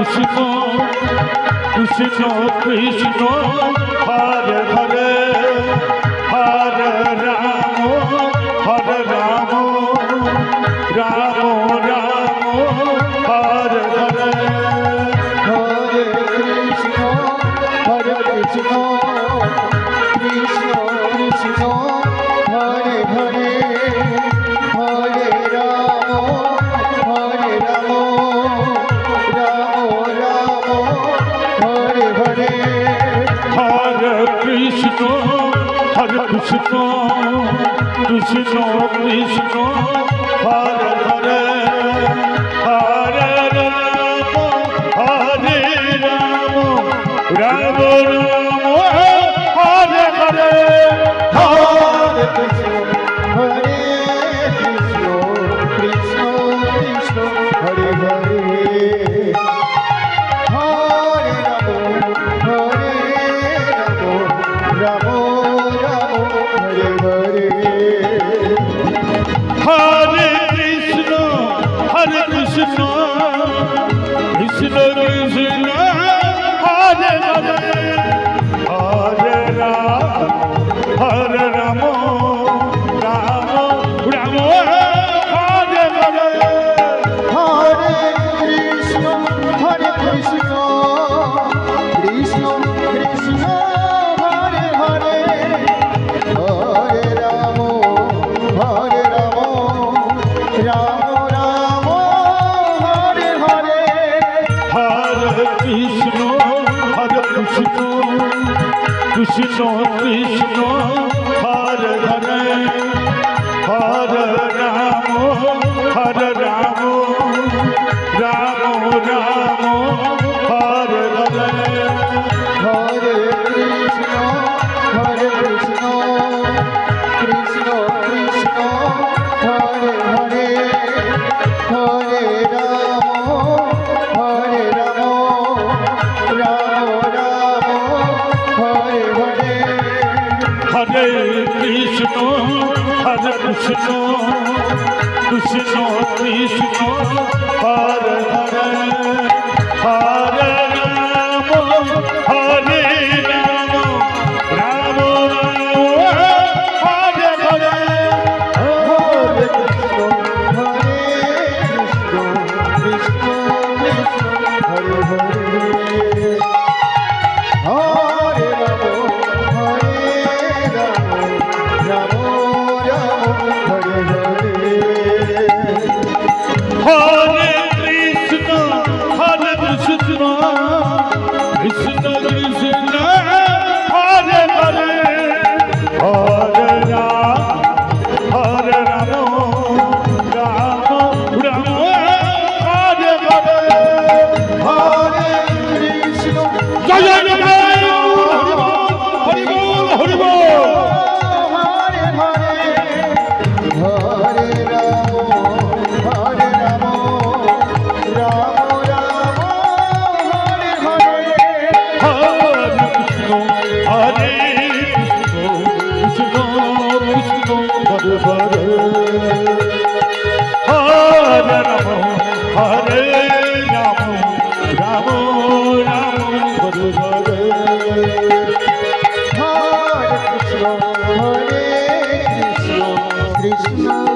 Krishna Krishna Krishna Hare Hare Hare Ram Ram Ram Hare Hare Hare Krishna Krishna Krishna Hare Hare Hare Ram Ram Ram Hare Hare Hare Krishna Krishna Krishna Krishna Hare Hare Hare Ram Ram Ram Hare Hare Hare Krishna Krishna Krishna Hare Hare Hare Ram Ram Hare Hare Hare Krishna Krishna Krishna Krishna Hare Hare Hare Ram Ram Ram Hare Hare Hare Krishna Krishna Krishna Krishna Hare Hare Hare Ram Ram Ram Hare Hare Hare Krishna Krishna Krishna Krishna Hare Hare Hare Ram Ram Ram Hare Hare Hare Krishna Krishna Krishna Hare Hare Hare Ram Ram Hare Hare Hare Krishna Krishna Krishna Krishna Hare Hare Hare Ram Ram Hare Hare Hare Krishna Hare Hare Hare Ram Hare Hare Hare Krishna Krishna Krishna Krishna Hare Hare Hare Ram Ram Ram Hare Hare Hare Krishna জয় জয় জয় Hari বল Hari বল Hare Hare Hare Ram Ram Hare Hare Hare Krishna হরে Krishna Krishna Hare Hare Hare Ram Ram Hare Hare Hare Krishna Krishna